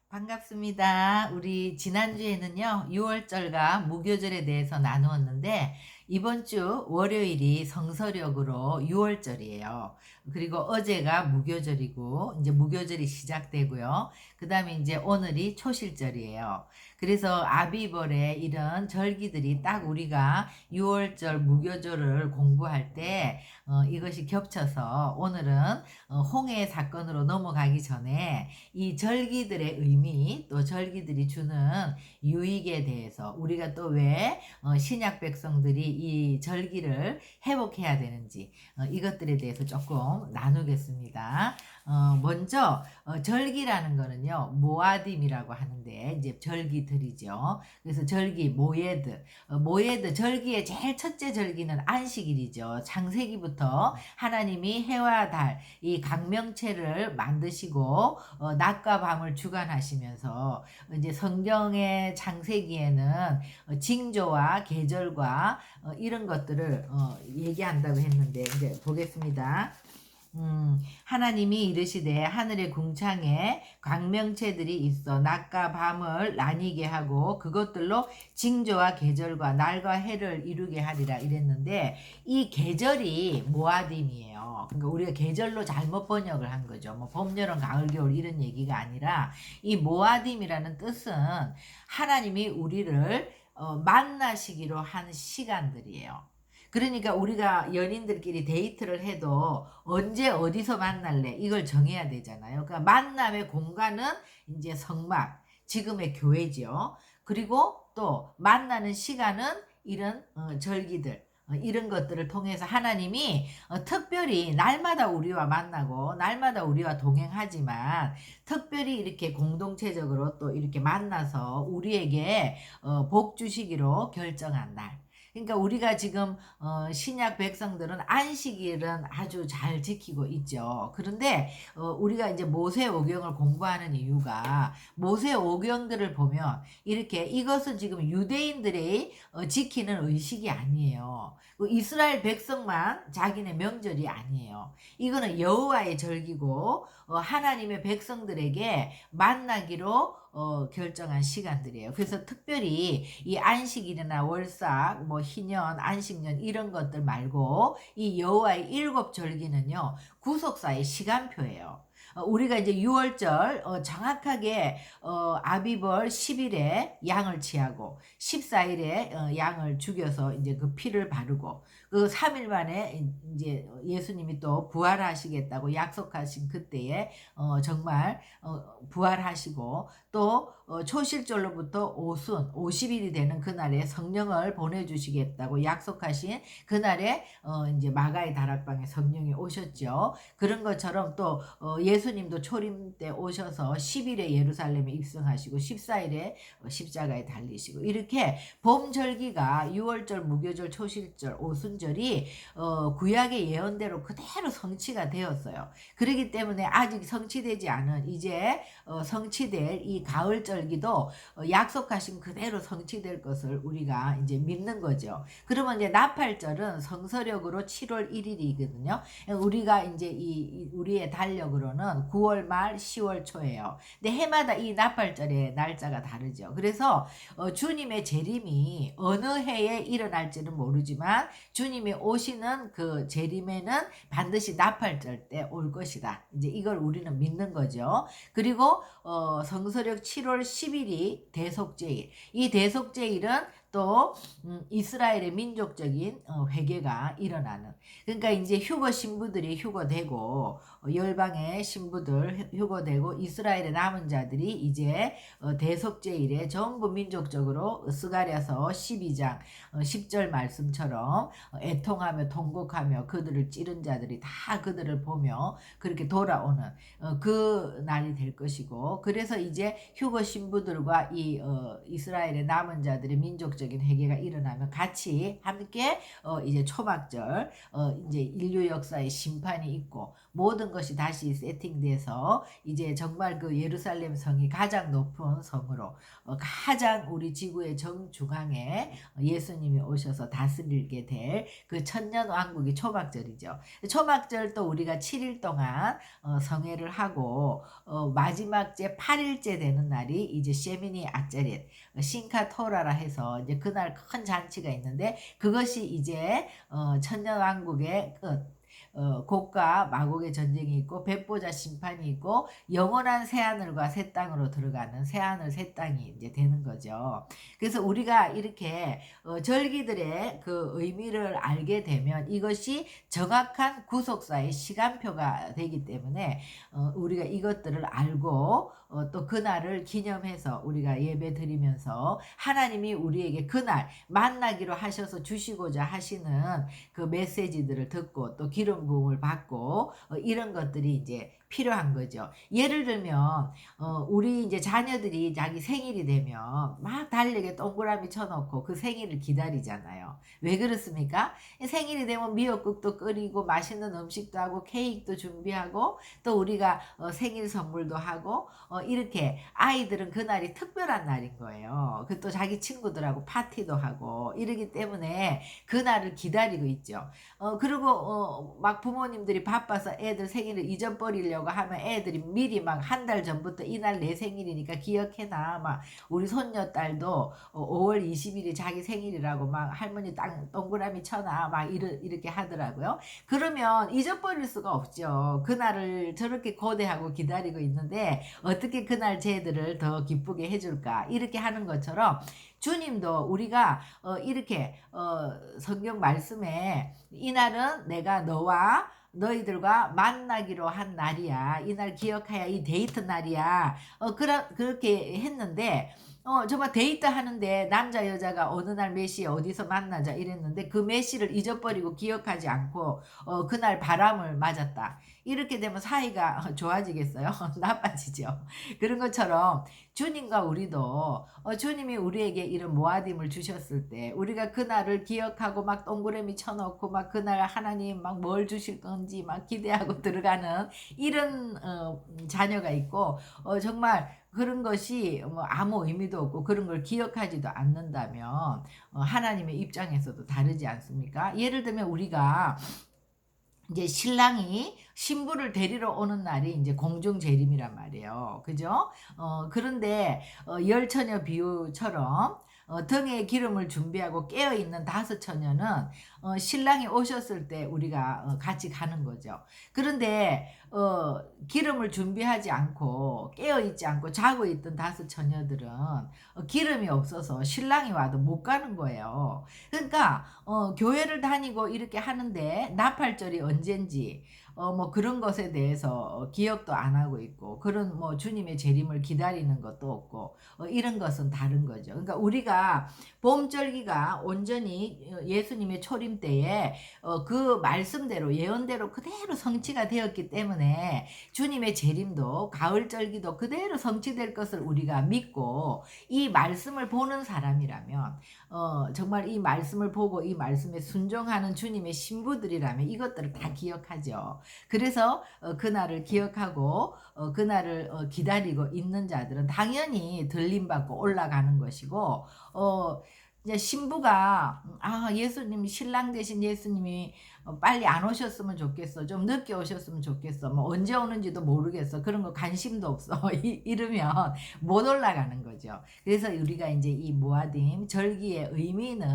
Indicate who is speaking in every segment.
Speaker 1: 반갑습니다. 우리 지난주에는요, 6월절과 무교절에 대해서 나누었는데, 이번 주 월요일이 성서력으로 6월절이에요. 그리고 어제가 무교절이고, 이제 무교절이 시작되고요. 그 다음에 이제 오늘이 초실절이에요. 그래서 아비벌에 이런 절기들이 딱 우리가 6월절 무교절을 공부할 때, 이것이 겹쳐서 오늘은 홍해 사건으로 넘어가기 전에 이 절기들의 의미 또 절기들이 주는 유익에 대해서 우리가 또 왜 신약 백성들이 이 절기를 회복해야 되는지 이것들에 대해서 조금 나누겠습니다. 먼저 절기라는 거는요 모아딤이라고 하는데 이제 절기들이죠. 그래서 절기 모예드 모예드 절기의 제일 첫째 절기는 안식일이죠. 창세기부터 하나님이 해와 달 이 각명체를 만드시고 낮과 밤을 주관하시면서 이제 성경의 창세기에는 징조와 계절과 이런 것들을 얘기한다고 했는데 이제 보겠습니다. 하나님이 이르시되 하늘의 궁창에 광명체들이 있어 낮과 밤을 나뉘게 하고 그것들로 징조와 계절과 날과 해를 이루게 하리라 이랬는데 이 계절이 모아딤이에요. 그러니까 우리가 계절로 잘못 번역을 한 거죠. 뭐 봄, 여름, 가을, 겨울 이런 얘기가 아니라 이 모아딤이라는 뜻은 하나님이 우리를 만나시기로 한 시간들이에요. 그러니까 우리가 연인들끼리 데이트를 해도 언제 어디서 만날래 이걸 정해야 되잖아요. 그러니까 만남의 공간은 이제 성막, 지금의 교회죠. 그리고 또 만나는 시간은 이런 절기들 이런 것들을 통해서 하나님이 특별히 날마다 우리와 만나고 날마다 우리와 동행하지만 특별히 이렇게 공동체적으로 또 이렇게 만나서 우리에게 복 주시기로 결정한 날. 그러니까 우리가 지금 신약 백성들은 안식일은 아주 잘 지키고 있죠. 그런데 우리가 이제 모세오경을 공부하는 이유가 모세오경들을 보면 이렇게 이것은 지금 유대인들이 지키는 의식이 아니에요. 이스라엘 백성만 자기네 명절이 아니에요. 이거는 여호와의 절기고 하나님의 백성들에게 만나기로 결정한 시간들이에요. 그래서 특별히 이 안식일이나 월삭, 뭐 희년, 안식년 이런 것들 말고 이 여호와의 일곱 절기는요 구속사의 시간표예요. 우리가 이제 6월절 정확하게 아비벌 10일에 양을 취하고 14일에 양을 죽여서 이제 그 피를 바르고 그 3일 만에 이제 예수님이 또 부활하시겠다고 약속하신 그때에 정말 부활하시고 또 초실절로부터 오순 50일이 되는 그날에 성령을 보내주시겠다고 약속하신 그날에 이제 마가의 다락방에 성령이 오셨죠. 그런 것처럼 또 예수님도 초림 때 오셔서 10일에 예루살렘에 입성하시고 14일에 십자가에 달리시고 이렇게 봄절기가 6월절, 무교절, 초실절, 오순절이 구약의 예언대로 그대로 성취가 되었어요. 그렇기 때문에 아직 성취되지 않은 이제 성취될 이 가을절기도 약속하신 그대로 성취될 것을 우리가 이제 믿는 거죠. 그러면 이제 나팔절은 성서력으로 7월 1일이거든요. 우리가 이제 우리의 달력으로는 9월 말 10월 초예요. 근데 해마다 이 나팔절의 날짜가 다르죠. 그래서 주님의 재림이 어느 해에 일어날지는 모르지만 주님이 오시는 그 재림에는 반드시 나팔절 때 올 것이다. 이제 이걸 우리는 믿는 거죠. 그리고 성서력 7월 10일이 대속제일. 이 대속제일은 또 이스라엘의 민족적인 회개가 일어나는. 그러니까 이제 휴거 신부들이 휴거되고 열방의 신부들 휴거되고 이스라엘의 남은 자들이 이제 대속제일에 전부 민족적으로 스가랴서 12장 10절 말씀처럼 애통하며 통곡하며 그들을 찌른 자들이 다 그들을 보며 그렇게 돌아오는 그 날이 될 것이고 그래서 이제 휴거 신부들과 이 이스라엘의 남은 자들의 민족적인 회개가 일어나면 같이 함께 이제 초막절 이제 인류 역사의 심판이 있고 모든 것이 다시 세팅돼서 이제 정말 그 예루살렘 성이 가장 높은 성으로 가장 우리 지구의 정중앙에 예수님이 오셔서 다스리게 될 그 천년 왕국이 초막절이죠. 초막절 또 우리가 7일 동안 성회를 하고 마지막 제 8일째 되는 날이 이제 셰미니 아짜릿 신카토라라 해서 이제 그날 큰 잔치가 있는데 그것이 이제 천년 왕국의 끝. 곡과 마곡의 전쟁이 있고 백보자 심판이 있고 영원한 새하늘과 새 땅으로 들어가는 새하늘 새 땅이 이제 되는 거죠. 그래서 우리가 이렇게 절기들의 그 의미를 알게 되면 이것이 정확한 구속사의 시간표가 되기 때문에 우리가 이것들을 알고 또 그날을 기념해서 우리가 예배 드리면서 하나님이 우리에게 그날 만나기로 하셔서 주시고자 하시는 그 메시지들을 듣고 또 기름 부음을 받고 이런 것들이 이제 필요한 거죠. 예를 들면 우리 이제 자녀들이 자기 생일이 되면 막 달력에 동그라미 쳐놓고 그 생일을 기다리잖아요. 왜 그렇습니까? 생일이 되면 미역국도 끓이고 맛있는 음식도 하고 케이크도 준비하고 또 우리가 생일 선물도 하고 이렇게 아이들은 그날이 특별한 날인 거예요. 그 또 자기 친구들하고 파티도 하고 이러기 때문에 그날을 기다리고 있죠. 그리고 막 부모님들이 바빠서 애들 생일을 잊어버리려고 하면 애들이 미리 막 한 달 전부터 이날 내 생일이니까 기억해놔. 막 우리 손녀딸도 5월 20일이 자기 생일이라고 막 할머니 땅 동그라미 쳐놔. 막 이렇게 하더라고요. 그러면 잊어버릴 수가 없죠. 그날을 저렇게 고대하고 기다리고 있는데 어떻게 그날 쟤들을 더 기쁘게 해줄까? 이렇게 하는 것처럼 주님도 우리가 이렇게 성경 말씀에 이날은 내가 너와 너희들과 만나기로 한 날이야. 이날 기억해야 이 데이트 날이야. 그렇게 했는데 정말 데이트 하는데 남자 여자가 어느 날 몇 시에 어디서 만나자 이랬는데 그 몇 시를 잊어버리고 기억하지 않고 그날 바람을 맞았다. 이렇게 되면 사이가 좋아지겠어요? 나빠지죠. 그런 것처럼 주님과 우리도 주님이 우리에게 이런 모아딤을 주셨을 때 우리가 그날을 기억하고 막 동그라미 쳐놓고 막 그날 하나님 막 뭘 주실 건지 막 기대하고 들어가는 이런 자녀가 있고 정말 그런 것이 뭐 아무 의미도 없고 그런 걸 기억하지도 않는다면 하나님의 입장에서도 다르지 않습니까? 예를 들면 우리가 이제 신랑이 신부를 데리러 오는 날이 이제 공중 재림이란 말이에요. 그죠? 그런데 열처녀 비유처럼 등에 기름을 준비하고 깨어있는 5처녀는 신랑이 오셨을 때 우리가 같이 가는 거죠. 그런데 기름을 준비하지 않고 깨어있지 않고 자고 있던 5처녀들은 기름이 없어서 신랑이 와도 못 가는 거예요. 그러니까 교회를 다니고 이렇게 하는데 나팔절이 언젠지 뭐 그런 것에 대해서 기억도 안 하고 있고 그런 뭐 주님의 재림을 기다리는 것도 없고 이런 것은 다른 거죠. 그러니까 우리가 봄절기가 온전히 예수님의 초림 때에 그 말씀대로 예언대로 그대로 성취가 되었기 때문에 주님의 재림도 가을절기도 그대로 성취될 것을 우리가 믿고 이 말씀을 보는 사람이라면 정말 이 말씀을 보고 이 말씀에 순종하는 주님의 신부들이라면 이것들을 다 기억하죠. 그래서 그날을 기억하고 그날을 기다리고 있는 자들은 당연히 들림받고 올라가는 것이고 이제 신부가 예수님 신랑 되신 예수님이 빨리 안 오셨으면 좋겠어. 좀 늦게 오셨으면 좋겠어. 뭐 언제 오는지도 모르겠어. 그런 거 관심도 없어. 이러면 못 올라가는 거죠. 그래서 우리가 이제 이 모아딤 절기의 의미는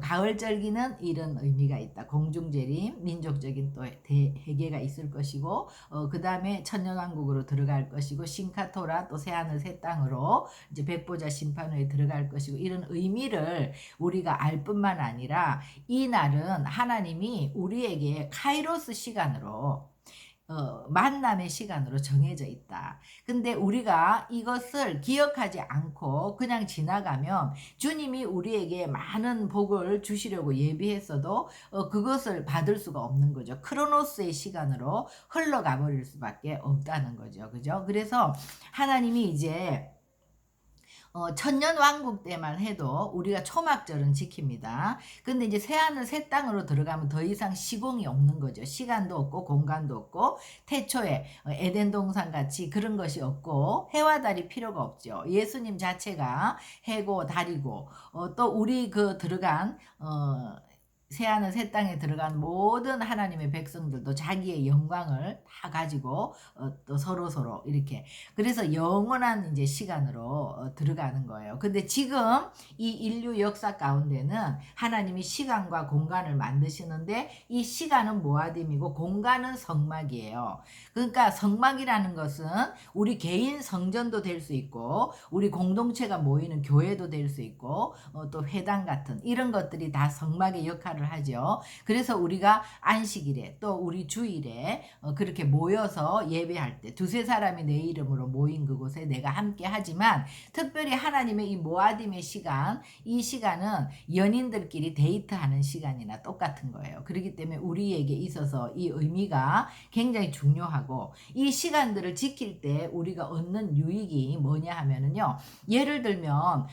Speaker 1: 가을 절기는 이런 의미가 있다. 공중재림, 민족적인 또 회개가 있을 것이고 그 다음에 천년왕국으로 들어갈 것이고 신카토라 또 새하늘 새 땅으로 이제 백보자 심판 후에 들어갈 것이고 이런 의미를 우리가 알 뿐만 아니라 이 날은 하나님이 우리에게 카이로스 시간으로 만남의 시간으로 정해져 있다. 근데 우리가 이것을 기억하지 않고 그냥 지나가면 주님이 우리에게 많은 복을 주시려고 예비했어도 그것을 받을 수가 없는 거죠. 크로노스의 시간으로 흘러가 버릴 수밖에 없다는 거죠. 그죠? 그래서 하나님이 이제 천년 왕국 때만 해도 우리가 초막절은 지킵니다. 근데 이제 새하늘 새 땅으로 들어가면 더 이상 시공이 없는 거죠. 시간도 없고 공간도 없고 태초에 에덴 동산 같이 그런 것이 없고 해와 달이 필요가 없죠. 예수님 자체가 해고 달이고 또 우리 그 들어간 새하늘 새 땅에 들어간 모든 하나님의 백성들도 자기의 영광을 다 가지고 또 서로 이렇게 그래서 영원한 이제 시간으로 들어가는 거예요. 근데 지금 이 인류 역사 가운데는 하나님이 시간과 공간을 만드시는데 이 시간은 모아딤이고 공간은 성막이에요. 그러니까 성막이라는 것은 우리 개인 성전도 될 수 있고 우리 공동체가 모이는 교회도 될 수 있고 또 회당 같은 이런 것들이 다 성막의 역할을 하죠. 그래서 우리가 안식일에 또 우리 주일에 그렇게 모여서 예배할 때 두세 사람이 내 이름으로 모인 그곳에 내가 함께 하지만 특별히 하나님의 이 모아딤의 시간 이 시간은 연인들끼리 데이트하는 시간이나 똑같은 거예요. 그렇기 때문에 우리에게 있어서 이 의미가 굉장히 중요하고 이 시간들을 지킬 때 우리가 얻는 유익이 뭐냐 하면은요. 예를 들면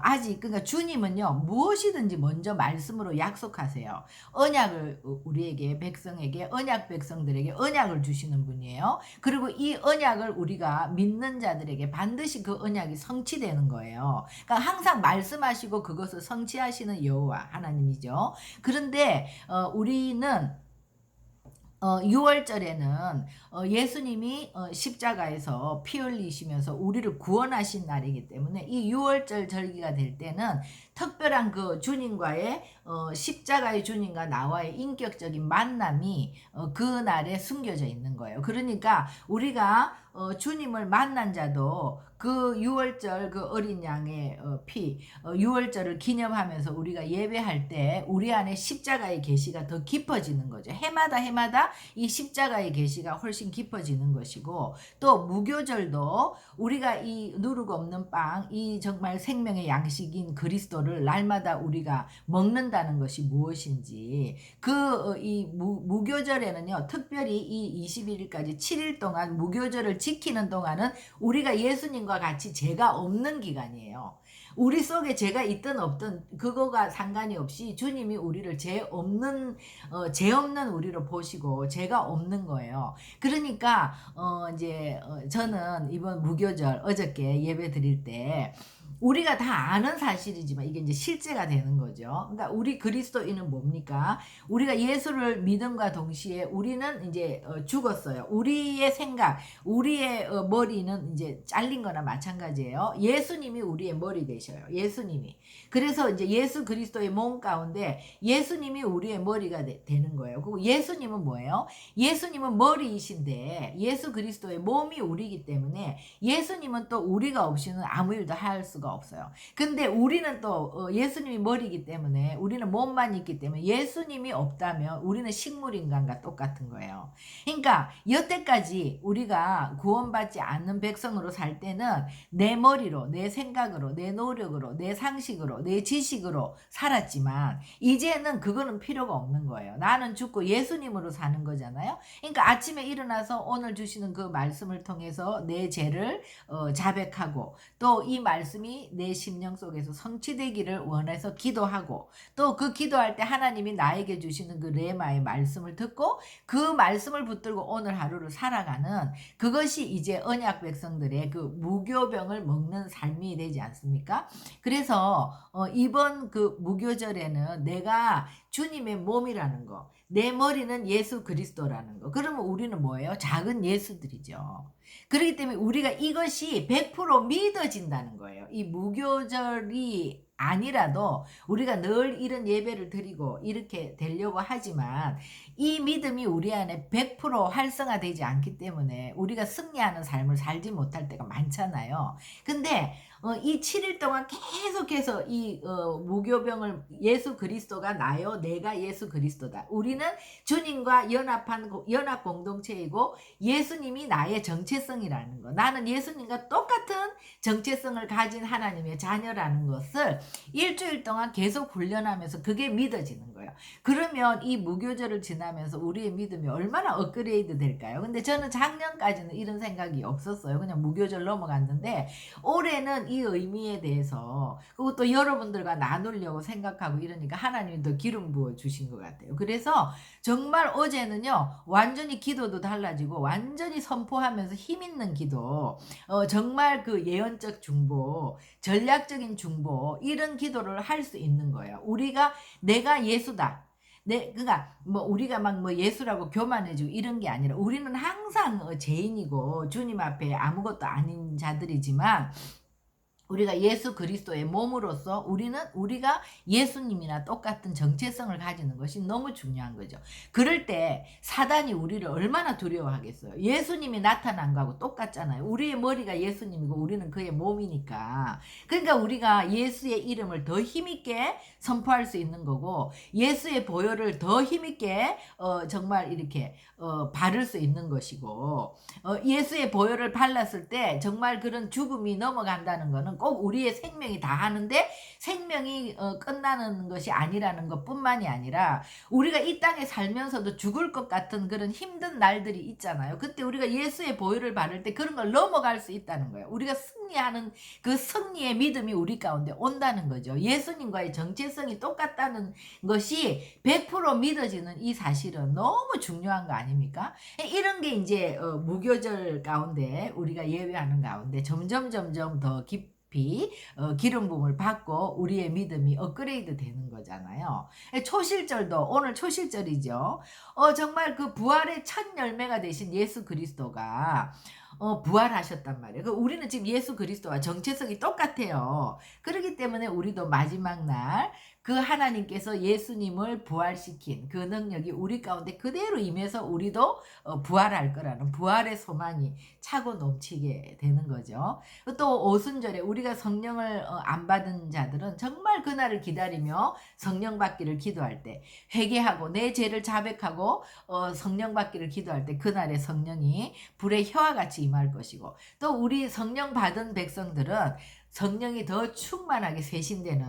Speaker 1: 아직 그러니까 주님은요. 무엇이든지 먼저 말씀으로 약속하세요. 언약을 우리에게 백성에게 언약 백성들에게 언약을 주시는 분이에요. 그리고 이 언약을 우리가 믿는 자들에게 반드시 그 언약이 성취되는 거예요. 그러니까 항상 말씀하시고 그것을 성취하시는 여호와 하나님이죠. 그런데 우리는 6월절에는 예수님이 십자가에서 피 흘리시면서 우리를 구원하신 날이기 때문에 이 6월절 절기가 될 때는 특별한 그 주님과의 십자가의 주님과 나와의 인격적인 만남이 그 날에 숨겨져 있는 거예요. 그러니까 우리가 주님을 만난 자도 그 6월절 그 어린 양의 피 6월절을 기념하면서 우리가 예배할 때 우리 안에 십자가의 계시가 더 깊어지는 거죠. 해마다 이 십자가의 계시가 훨씬 깊어지는 것이고 또 무교절도 우리가 이 누르고 없는 빵 이 정말 생명의 양식인 그리스도를 날마다 우리가 먹는다는 것이 무엇인지 이 무교절에는요 특별히 이 21일까지 7일 동안 무교절을 지키는 동안은 우리가 예수님과 같이 죄가 없는 기간이에요. 우리 속에 죄가 있든 없든 그거가 상관이 없이 주님이 우리를 죄 없는 우리로 보시고 죄가 없는 거예요. 그러니까 저는 이번 무교절 어저께 예배 드릴 때 우리가 다 아는 사실이지만 이게 이제 실제가 되는 거죠. 그러니까 우리 그리스도인은 뭡니까? 우리가 예수를 믿음과 동시에 우리는 이제 죽었어요. 우리의 생각, 우리의 머리는 이제 잘린 거나 마찬가지예요. 예수님이 우리의 머리 되셔요. 예수님이. 그래서 이제 예수 그리스도의 몸 가운데 예수님이 우리의 머리가 되는 거예요. 그리고 예수님은 뭐예요? 예수님은 머리이신데 예수 그리스도의 몸이 우리이기 때문에 예수님은 또 우리가 없이는 아무 일도 할 수가 없어요. 근데 우리는 또 예수님이 머리이기 때문에 우리는 몸만 있기 때문에 예수님이 없다면 우리는 식물인간과 똑같은 거예요. 그러니까 여태까지 우리가 구원받지 않는 백성으로 살 때는 내 머리로 내 생각으로 내 노력으로 내 상식으로 내 지식으로 살았지만 이제는 그거는 필요가 없는 거예요. 나는 죽고 예수님으로 사는 거잖아요. 그러니까 아침에 일어나서 오늘 주시는 그 말씀을 통해서 내 죄를 자백하고 또 이 말씀이 내 심령 속에서 성취되기를 원해서 기도하고 또 그 기도할 때 하나님이 나에게 주시는 그 레마의 말씀을 듣고 그 말씀을 붙들고 오늘 하루를 살아가는 그것이 이제 언약 백성들의 그 무교병을 먹는 삶이 되지 않습니까? 그래서 이번 그 무교절에는 내가 주님의 몸이라는 거, 내 머리는 예수 그리스도라는 거. 그러면 우리는 뭐예요? 작은 예수들이죠. 그렇기 때문에 우리가 이것이 100% 믿어진다는 거예요. 이 무교절이 아니라도 우리가 늘 이런 예배를 드리고 이렇게 되려고 하지만 이 믿음이 우리 안에 100% 활성화되지 않기 때문에 우리가 승리하는 삶을 살지 못할 때가 많잖아요. 근데 이 7일 동안 계속해서 이 무교병을 예수 그리스도가 나요. 내가 예수 그리스도다. 우리는 주님과 연합 공동체이고 예수님이 나의 정체 정체성이라는 거. 나는 예수님과 똑같은 정체성을 가진 하나님의 자녀라는 것을 일주일 동안 계속 훈련하면서 그게 믿어지는 거예요. 그러면 이 무교절을 지나면서 우리의 믿음이 얼마나 업그레이드 될까요? 근데 저는 작년까지는 이런 생각이 없었어요. 그냥 무교절 넘어갔는데 올해는 이 의미에 대해서 그리고 또 여러분들과 나누려고 생각하고 이러니까 하나님이 더 기름 부어 주신 것 같아요. 그래서 정말 어제는요 완전히 기도도 달라지고 완전히 선포하면서 힘 있는 기도, 정말 그 예언적 중보, 전략적인 중보 이런 기도를 할 수 있는 거예요. 우리가 내가 예수다. 그러니까 뭐 우리가 막 뭐 예수라고 교만해지고 이런 게 아니라 우리는 항상 죄인이고 주님 앞에 아무것도 아닌 자들이지만 우리가 예수 그리스도의 몸으로서 우리가 예수님이나 똑같은 정체성을 가지는 것이 너무 중요한 거죠. 그럴 때 사단이 우리를 얼마나 두려워하겠어요. 예수님이 나타난 거하고 똑같잖아요. 우리의 머리가 예수님이고 우리는 그의 몸이니까. 그러니까 우리가 예수의 이름을 더 힘있게 선포할 수 있는 거고 예수의 보혈을 더 힘있게 정말 이렇게 바를 수 있는 것이고 예수의 보혈을 발랐을 때 정말 그런 죽음이 넘어간다는 거는 꼭 우리의 생명이 다 하는데 생명이 끝나는 것이 아니라는 것뿐만이 아니라 우리가 이 땅에 살면서도 죽을 것 같은 그런 힘든 날들이 있잖아요. 그때 우리가 예수의 보혈을 바를 때 그런 걸 넘어갈 수 있다는 거예요. 우리가 승리하는 그 승리의 믿음이 우리 가운데 온다는 거죠. 예수님과의 정체성이 똑같다는 것이 100% 믿어지는 이 사실은 너무 중요한 거 아닙니까? 이런 게 이제 무교절 가운데 우리가 예외하는 가운데 점점 더 깊이 기름 부음을 받고 우리의 믿음이 업그레이드 되는 거잖아요. 초실절도 오늘 초실절이죠. 정말 그 부활의 첫 열매가 되신 예수 그리스도가 부활하셨단 말이에요. 우리는 지금 예수 그리스도와 정체성이 똑같아요. 그렇기 때문에 우리도 마지막 날 그 하나님께서 예수님을 부활시킨 그 능력이 우리 가운데 그대로 임해서 우리도 부활할 거라는 부활의 소망이 차고 넘치게 되는 거죠. 또 오순절에 우리가 성령을 안 받은 자들은 정말 그날을 기다리며 성령 받기를 기도할 때 회개하고 내 죄를 자백하고 성령 받기를 기도할 때 그날의 성령이 불의 혀와 같이 임할 것이고 또 우리 성령 받은 백성들은 성령이 더 충만하게 쇄신되는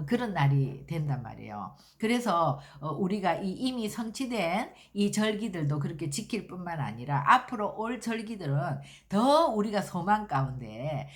Speaker 1: 그런 날이 된단 말이에요. 그래서 우리가 이미 성취된 이 절기들도 그렇게 지킬 뿐만 아니라 앞으로 올 절기들은 더 우리가 소망 가운데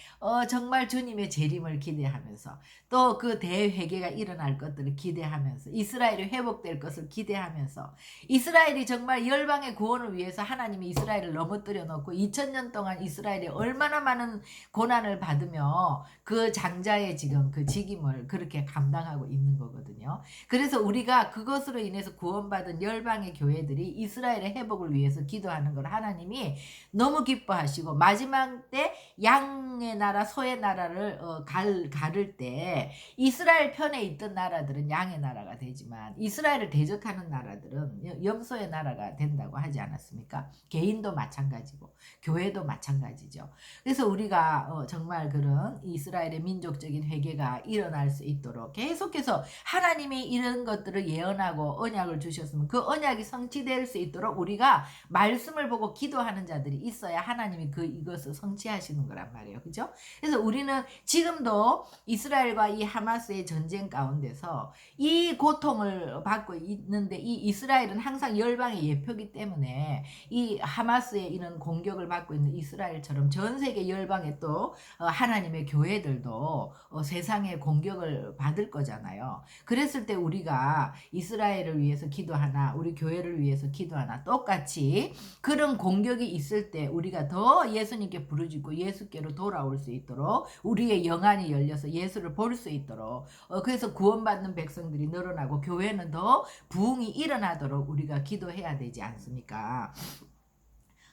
Speaker 1: 정말 주님의 재림을 기대하면서 또 그 대회개가 일어날 것들을 기대하면서 이스라엘이 회복될 것을 기대하면서 이스라엘이 정말 열방의 구원을 위해서 하나님이 이스라엘을 넘어뜨려 놓고 2000년 동안 이스라엘이 얼마나 많은 고난을 받으며 그 장자의 지금 그 직임을 그렇게 감당하고 있는 거거든요. 그래서 우리가 그것으로 인해서 구원받은 열방의 교회들이 이스라엘의 회복을 위해서 기도하는 걸 하나님이 너무 기뻐하시고 마지막 때 양의 나라 소의 나라를 가를 때 이스라엘 편에 있던 나라들은 양의 나라가 되지만 이스라엘을 대적하는 나라들은 염소의 나라가 된다고 하지 않았습니까? 개인도 마찬가지고 교회도 마찬가지죠. 그래서 우리가 정말 그런 이스라엘의 민족적인 회개가 일어날 수 있도록 계속해서 하나님이 이런 것들을 예언하고 언약을 주셨으면 그 언약이 성취될 수 있도록 우리가 말씀을 보고 기도하는 자들이 있어야 하나님이 이것을 성취하시는 거란 말이에요. 그죠? 그래서 우리는 지금도 이스라엘과 이 하마스의 전쟁 가운데서 이 고통을 받고 있는데 이 이스라엘은 항상 열방의 예표기 때문에 이 하마스의 이런 공격을 받고 있는 이스라엘처럼 전 세계 열방의 또 하나님의 교회들도 세상의 공격을 받을 거잖아요. 그랬을 때 우리가 이스라엘을 위해서 기도하나 우리 교회를 위해서 기도하나 똑같이 그런 공격이 있을 때 우리가 더 예수님께 부르짖고 예수께로 돌아올 수 있도록 우리의 영안이 열려서 예수를 볼 수 있도록 그래서 구원받는 백성들이 늘어나고 교회는 더 부흥이 일어나도록 우리가 기도해야 되지 않습니까?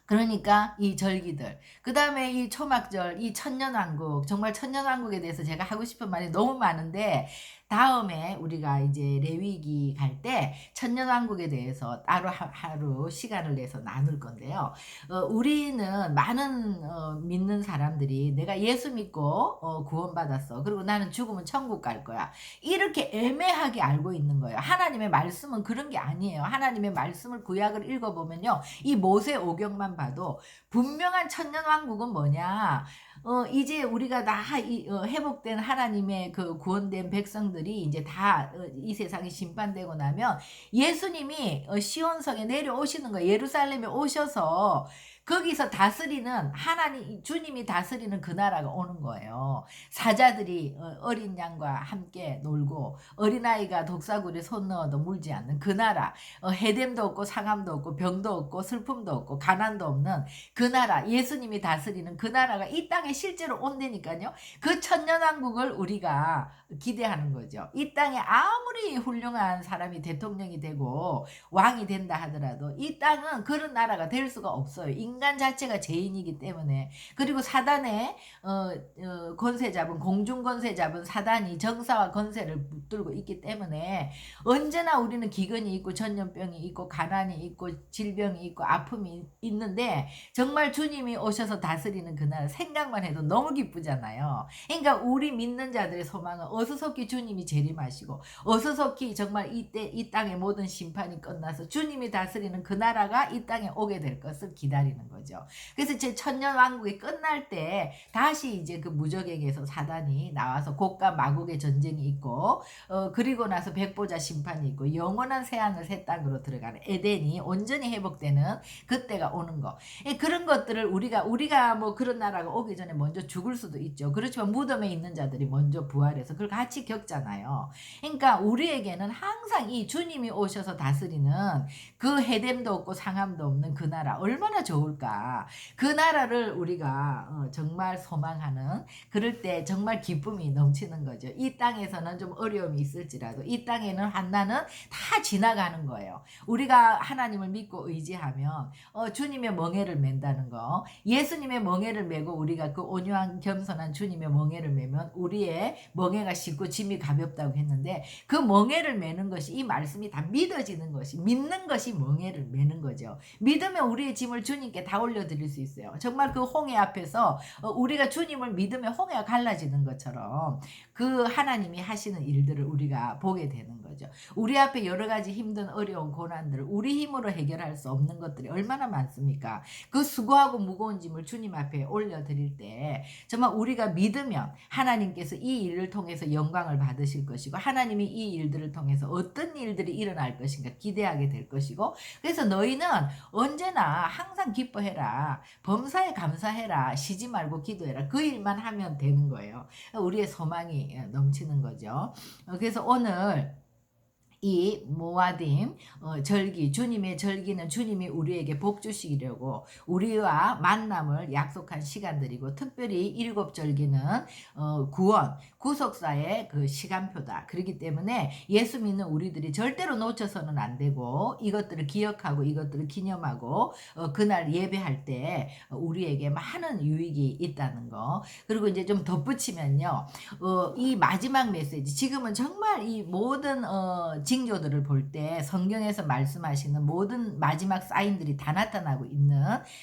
Speaker 1: 그러니까 이 절기들 그 다음에 이 초막절 이 천년왕국 정말 천년왕국에 대해서 제가 하고 싶은 말이 너무 많은데 다음에 우리가 이제 레위기 갈 때 천년왕국에 대해서 따로 하루 시간을 내서 나눌 건데요. 우리는 많은 믿는 사람들이 내가 예수 믿고 구원받았어. 그리고 나는 죽으면 천국 갈 거야. 이렇게 애매하게 알고 있는 거예요. 하나님의 말씀은 그런 게 아니에요. 하나님의 말씀을 구약을 읽어보면요. 이 모세 오경만 봐도 분명한 천년왕국은 뭐냐. 이제 우리가 다 회복된 하나님의 그 구원된 백성들이 이제 다 이 세상에 심판되고 나면 예수님이 시온성에 내려오시는 거예요. 예루살렘에 오셔서 거기서 다스리는 하나님 주님이 다스리는 그 나라가 오는 거예요. 사자들이 어린 양과 함께 놀고 어린아이가 독사굴에 손 넣어도 물지 않는 그 나라. 해됨도 없고 상함도 없고 병도 없고 슬픔도 없고 가난도 없는 그 나라. 예수님이 다스리는 그 나라가 이 땅에 실제로 온다니까요. 그 천년왕국을 우리가 기대하는 거죠. 이 땅에 아무리 훌륭한 사람이 대통령이 되고 왕이 된다 하더라도 이 땅은 그런 나라가 될 수가 없어요. 인간 자체가 죄인이기 때문에. 그리고 사단의 권세 잡은 공중 권세 잡은 사단이 정사와 권세를 붙들고 있기 때문에 언제나 우리는 기근이 있고 전염병이 있고 가난이 있고 질병이 있고 아픔이 있는데 정말 주님이 오셔서 다스리는 그날 생각만 해도 너무 기쁘잖아요. 그러니까 우리 믿는 자들의 소망은 어서속히 주님이 재림하시고 어서속히 정말 이때 이 땅의 모든 심판이 끝나서 주님이 다스리는 그 나라가 이 땅에 오게 될 것을 기다리는 거죠. 그래서 제 천년왕국이 끝날 때 다시 이제 그 무적에게서 사단이 나와서 곡과 마곡의 전쟁이 있고 그리고 나서 백보자 심판이 있고 영원한 새하늘 새 땅으로 들어가는 에덴이 온전히 회복되는 그때가 오는 거. 그런 것들을 우리가 뭐 그런 나라가 오기 전에 먼저 죽을 수도 있죠. 그렇지만 무덤에 있는 자들이 먼저 부활해서 그걸 같이 겪잖아요. 그러니까 우리에게는 항상 이 주님이 오셔서 다스리는 그 해됨도 없고 상함도 없는 그 나라 얼마나 좋을까. 그 나라를 우리가 정말 소망하는 그럴 때 정말 기쁨이 넘치는 거죠. 이 땅에서는 좀 어려움이 있을지라도 이 땅에는 환난은 다 지나가는 거예요. 우리가 하나님을 믿고 의지하면 주님의 멍에를 맨다는 거. 예수님의 멍에를 메고 우리가 그 온유한 겸손한 주님의 멍에를 메면 우리의 멍에가 쉽고 짐이 가볍다고 했는데 그 멍에를 메는 것이 이 말씀이 다 믿어지는 것이 믿는 것이 멍에를 메는 거죠. 믿으면 우리의 짐을 주님께 다 올려드릴 수 있어요. 정말 그 홍해 앞에서 우리가 주님을 믿으면 홍해가 갈라지는 것처럼 그 하나님이 하시는 일들을 우리가 보게 되는 거죠. 우리 앞에 여러 가지 힘든 어려운 고난들을 우리 힘으로 해결할 수 없는 것들이 얼마나 많습니까? 그 수고하고 무거운 짐을 주님 앞에 올려드릴 때 정말 우리가 믿으면 하나님께서 이 일을 통해서 영광을 받으실 것이고 하나님이 이 일들을 통해서 어떤 일들이 일어날 것인가 기대하게 될 것이고 그래서 너희는 언제나 항상 기뻐해라. 범사에 감사해라. 쉬지 말고 기도해라. 그 일만 하면 되는 거예요. 우리의 소망이 넘치는 거죠. 그래서 오늘 이 모아딤 절기 주님의 절기는 주님이 우리에게 복 주시려고 우리와 만남을 약속한 시간들이고 특별히 일곱 절기는 구원 구속사의 그 시간표다. 그렇기 때문에 예수 믿는 우리들이 절대로 놓쳐서는 안 되고 이것들을 기억하고 이것들을 기념하고 그날 예배할 때 우리에게 많은 유익이 있다는 거. 그리고 이제 좀 덧붙이면요. 이 마지막 메시지 지금은 정말 이 모든 징조들을 볼 때 성경에서 말씀하시는 모든 마지막 사인들이 다 나타나고 있는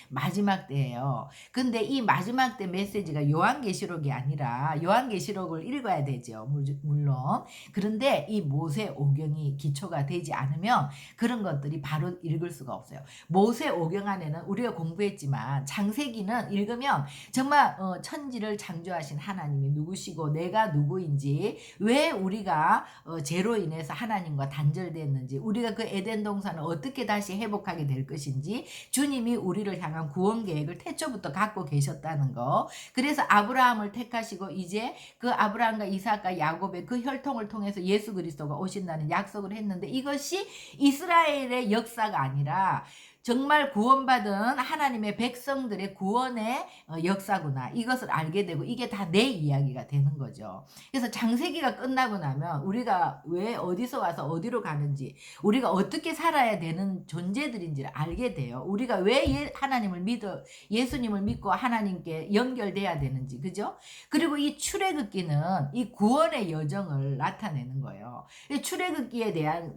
Speaker 1: 마지막 때예요. 근데 이 마지막 때 메시지가 요한계시록이 아니라 요한계시록을 읽어야 되죠. 물론. 그런데 이 모세오경이 기초가 되지 않으면 그런 것들이 바로 읽을 수가 없어요. 모세오경 안에는 우리가 공부했지만 창세기는 읽으면 정말 천지를 창조하신 하나님이 누구시고 내가 누구인지 왜 우리가 죄로 인해서 하나님과 단절됐는지 우리가 그 에덴 동산을 어떻게 다시 회복하게 될 것인지 주님이 우리를 향한 구원 계획을 태초부터 갖고 계셨다는 거. 그래서 아브라함을 택하시고 이제 그 아브라함과 이삭과 야곱의 그 혈통을 통해서 예수 그리스도가 오신다는 약속을 했는데 이것이 이스라엘의 역사가 아니라 정말 구원받은 하나님의 백성들의 구원의 역사구나. 이것을 알게 되고 이게 다 내 이야기가 되는 거죠. 그래서 창세기가 끝나고 나면 우리가 왜 어디서 와서 어디로 가는지, 우리가 어떻게 살아야 되는 존재들인지를 알게 돼요. 우리가 왜 하나님을 믿어 예수님을 믿고 하나님께 연결돼야 되는지, 그죠? 그리고 이 출애굽기는 이 구원의 여정을 나타내는 거예요. 이 출애굽기에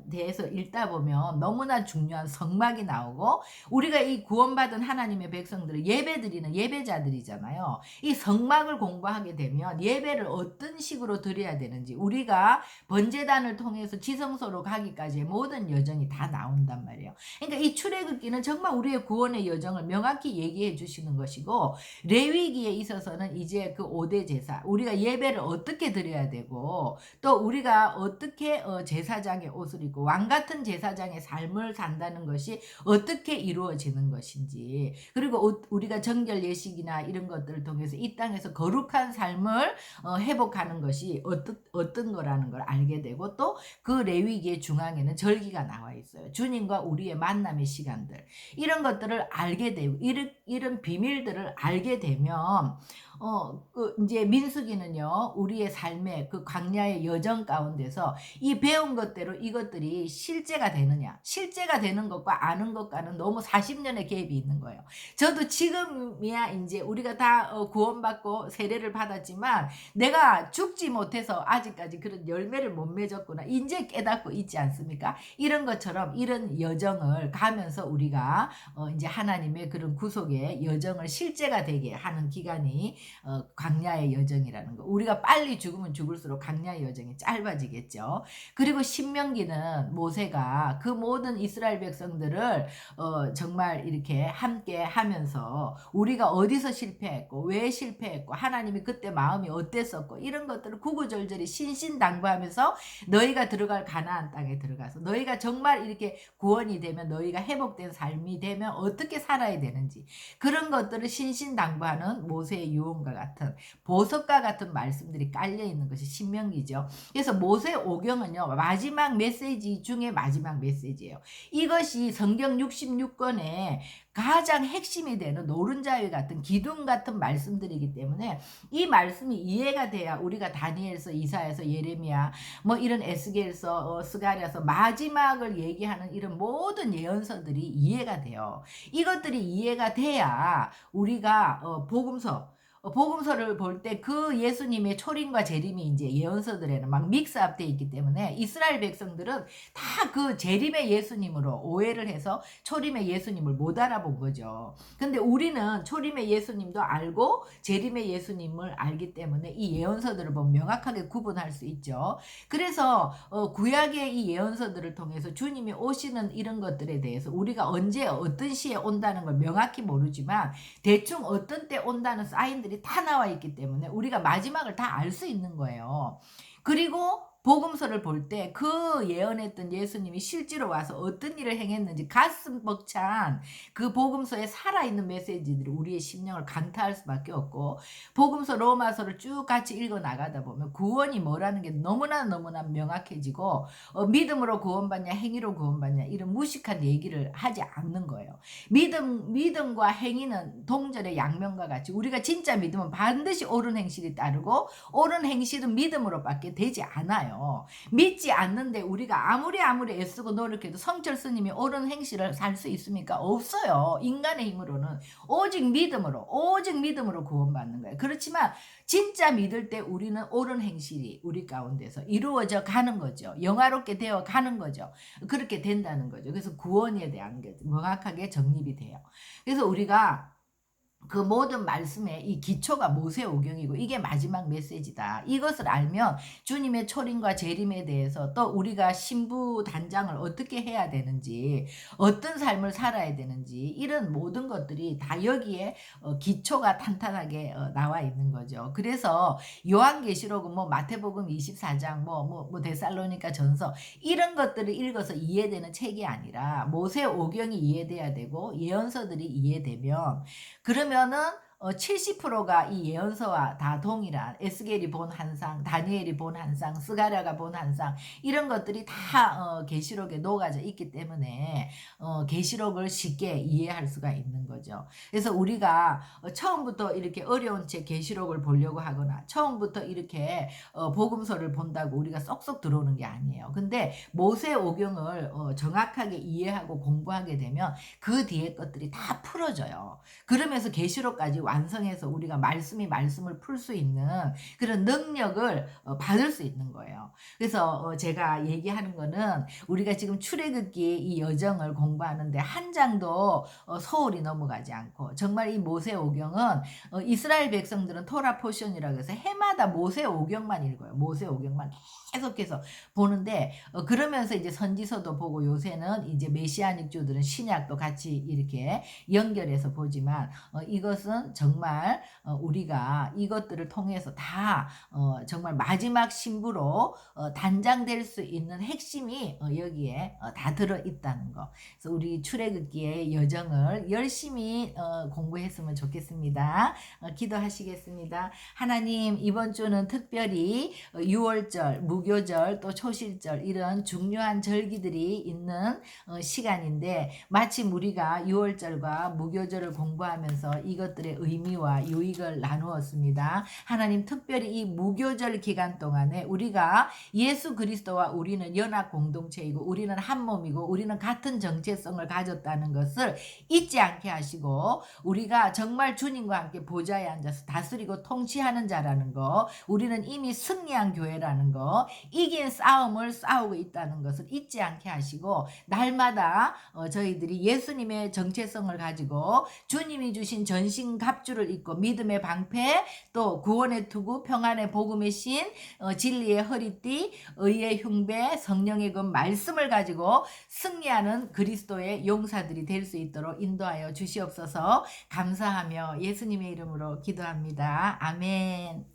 Speaker 1: 대해서 읽다 보면 너무나 중요한 성막이 나오고, 우리가 이 구원받은 하나님의 백성들을 예배드리는 예배자들이잖아요. 이 성막을 공부하게 되면 예배를 어떤 식으로 드려야 되는지, 우리가 번제단을 통해서 지성소로 가기까지의 모든 여정이 다 나온단 말이에요. 그러니까 이 출애굽기는 정말 우리의 구원의 여정을 명확히 얘기해 주시는 것이고, 레위기에 있어서는 이제 그 5대 제사, 우리가 예배를 어떻게 드려야 되고, 또 우리가 어떻게 제사장의 옷을 입고 왕 같은 제사장의 삶을 산다는 것이 어떻게 이루어지는 것인지, 그리고 우리가 정결 예식이나 이런 것들을 통해서 이 땅에서 거룩한 삶을 회복하는 것이 어떤 거라는 걸 알게 되고, 또 그 레위기의 중앙에는 절기가 나와 있어요. 주님과 우리의 만남의 시간들, 이런 것들을 알게 되고, 이런 비밀들을 알게 되면 이제 민수기는요, 우리의 삶의 그 광야의 여정 가운데서 이 배운 것대로 이것들이 실제가 되느냐, 실제가 되는 것과 아는 것과는 너무 40년의 갭이 있는 거예요. 저도 지금이야 이제 우리가 다 구원받고 세례를 받았지만, 내가 죽지 못해서 아직까지 그런 열매를 못 맺었구나, 이제 깨닫고 있지 않습니까? 이런 것처럼 이런 여정을 가면서 우리가 이제 하나님의 그런 구속의 여정을 실제가 되게 하는 기간이 광야의 여정이라는 거. 우리가 빨리 죽으면 죽을수록 광야의 여정이 짧아지겠죠. 그리고 신명기는 모세가 그 모든 이스라엘 백성들을 정말 이렇게 함께 하면서 우리가 어디서 실패했고 왜 실패했고 하나님이 그때 마음이 어땠었고 이런 것들을 구구절절히 신신당부하면서 너희가 들어갈 가나안 땅에 들어가서 너희가 정말 이렇게 구원이 되면, 너희가 회복된 삶이 되면 어떻게 살아야 되는지, 그런 것들을 신신당부하는 모세의 유언과 같은, 보석과 같은 말씀들이 깔려 있는 것이 신명기죠. 그래서 모세오경은요, 마지막 메시지 중에 마지막 메시지예요. 이것이 성경 66권에 가장 핵심이 되는 노른자위 같은 기둥 같은 말씀들이기 때문에, 이 말씀이 이해가 돼야 우리가 다니엘서, 이사야서, 예레미야, 뭐 이런 에스겔서, 스가랴서 마지막을 얘기하는 이런 모든 예언서들이 이해가 돼요. 이것들이 이해가 돼야 우리가 복음서를 볼 때 그 예수님의 초림과 재림이 이제 예언서들에는 막 믹스업되어 있기 때문에, 이스라엘 백성들은 다 그 재림의 예수님으로 오해를 해서 초림의 예수님을 못 알아본 거죠. 근데 우리는 초림의 예수님도 알고 재림의 예수님을 알기 때문에 이 예언서들을 보면 명확하게 구분할 수 있죠. 그래서 구약의 이 예언서들을 통해서 주님이 오시는 이런 것들에 대해서 우리가 언제 어떤 시에 온다는 걸 명확히 모르지만, 대충 어떤 때 온다는 사인들이 다 나와 있기 때문에 우리가 마지막을 다 알 수 있는 거예요. 그리고 복음서를 볼 때 그 예언했던 예수님이 실제로 와서 어떤 일을 행했는지 가슴 벅찬 그 복음서에 살아있는 메시지들이 우리의 심령을 강타할 수밖에 없고, 복음서 로마서를 쭉 같이 읽어 나가다 보면 구원이 뭐라는 게 너무나 명확해지고, 믿음으로 구원받냐 행위로 구원받냐 이런 무식한 얘기를 하지 않는 거예요. 믿음과 행위는 동절의 양면과 같이, 우리가 진짜 믿으면 반드시 옳은 행실이 따르고, 옳은 행실은 믿음으로밖에 되지 않아요. 믿지 않는데 우리가 아무리 애쓰고 노력해도 성철 스님이 옳은 행실을 살 수 있습니까? 없어요. 인간의 힘으로는 오직 믿음으로 구원받는 거예요. 그렇지만 진짜 믿을 때 우리는 옳은 행실이 우리 가운데서 이루어져 가는 거죠. 영화롭게 되어 가는 거죠. 그렇게 된다는 거죠. 그래서 구원에 대한 게 명확하게 정립이 돼요. 그래서 우리가 그 모든 말씀의 이 기초가 모세오경이고 이게 마지막 메시지다. 이것을 알면 주님의 초림과 재림에 대해서, 또 우리가 신부 단장을 어떻게 해야 되는지, 어떤 삶을 살아야 되는지, 이런 모든 것들이 다 여기에 기초가 탄탄하게 나와 있는 거죠. 그래서 요한계시록은 뭐 마태복음 24장, 뭐 데살로니가 전서 이런 것들을 읽어서 이해되는 책이 아니라 모세오경이 이해돼야 되고 예언서들이 이해되면, 그러면은 70%가 이 예언서와 다 동일한 에스겔이 본 한상, 다니엘이 본 한상, 스가랴가 본 한상 이런 것들이 다 계시록에 녹아져 있기 때문에 계시록을 쉽게 이해할 수가 있는 거죠. 그래서 우리가 처음부터 이렇게 어려운 책 계시록을 보려고 하거나 처음부터 이렇게 복음서를 본다고 우리가 쏙쏙 들어오는 게 아니에요. 근데 모세오경을 정확하게 이해하고 공부하게 되면 그 뒤에 것들이 다 풀어져요. 그러면서 계시록까지 완성해서 우리가 말씀을 풀 수 있는 그런 능력을 받을 수 있는 거예요. 그래서 제가 얘기하는 거는 우리가 지금 출애굽기의 이 여정을 공부하는데 한 장도 소홀히 넘어가지 않고 정말 이 모세오경은 이스라엘 백성들은 토라 포션이라고 해서 해마다 모세오경만 읽어요. 모세오경만 계속해서 보는데 그러면서 이제 선지서도 보고 요새는 이제 메시아닉주들은 신약도 같이 이렇게 연결해서 보지만 이것은 정말 우리가 이것들을 통해서 다 정말 마지막 신부로 단장될 수 있는 핵심이 여기에 다 들어 있다는 거. 그래서 우리 출애굽기의 여정을 열심히 공부했으면 좋겠습니다. 기도하시겠습니다. 하나님, 이번 주는 특별히 6월절, 무교절, 또 초실절 이런 중요한 절기들이 있는 시간인데 마침 우리가 6월절과 무교절을 공부하면서 이것들의 의미와 유익을 나누었습니다. 하나님, 특별히 이 무교절 기간 동안에 우리가 예수 그리스도와 우리는 연합 공동체이고 우리는 한 몸이고 우리는 같은 정체성을 가졌다는 것을 잊지 않게 하시고 우리가 정말 주님과 함께 보좌에 앉아서 다스리고 통치하는 자라는 거, 우리는 이미 승리한 교회라는 거, 이긴 싸움을 싸우고 있다는 것을 잊지 않게 하시고 날마다 저희들이 예수님의 정체성을 가지고 주님이 주신 전신갑주를 입고 믿음의 방패, 또 구원의 투구, 평안의 복음의 신, 진리의 허리띠, 의의 흉배, 성령의 그 말씀을 가지고 승리하는 그리스도의 용사들이 될 수 있도록 인도하여 주시옵소서. 감사하며 예수님의 이름으로 기도합니다. 아멘.